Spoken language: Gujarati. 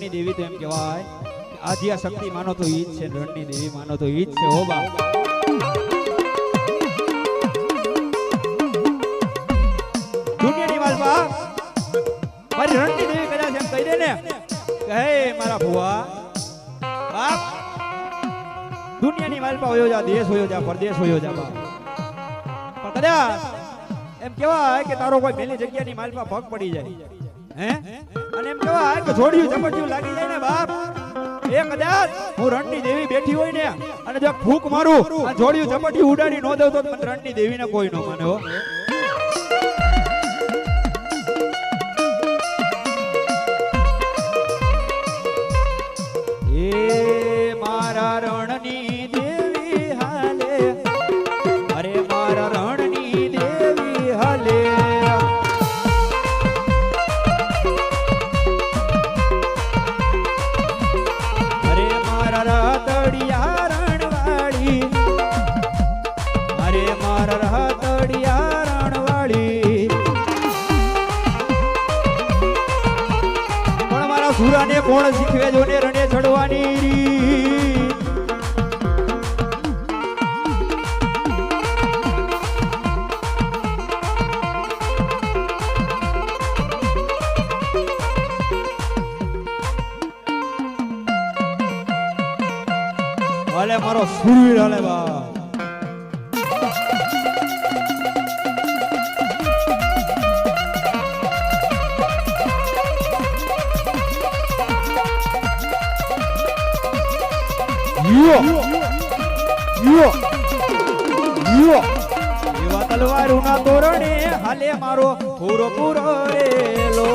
રણની દેવી તો એમ કહેવાય આદ્યા શક્તિ માનો તો ઈ જ છે, રણની દેવી માનો તો ઈ જ છે. હો બા દુનિયાની માલપા મારી રણની દેવી કદાચ એમ કહી દે ને કે હે મારા ભુવા બાપ દુનિયાની માલપા હોયો જા, દેશ હોયો જા, પરદેશ હોયો જા બાપ, પણ કદાચ એમ કહેવાય કે તારો કોઈ મેલી જગ્યાની માલપા પગ પડી જાય હે, અને એમ કહેવાય કે જોડિયું ઝપટિયું લાગી જાય ને બાપ, એ કદાચ હું રણની દેવી બેઠી હોય ને અને જો ફૂંક મારું આ જોડિયું ઝપટિયું ઉડાડી ન દઉં તો મને રણની દેવીને કોઈ ન માને. હો એ મારા રણની દેવી હાલે, અરે મારા રણની દેવી હાલે, અરે મારા રાતડિયા રણવાળી, અરે મારા રાતડિયા રણવાળી, પણ મારા સુરાને કોણ શીખવે જો ને રણે ચડવાની રીત. હાલે મારો સુરવીર હાલે બા. એવા તલવાર ઉના તોરણે હાલે મારો પૂરો પૂરો રેલો.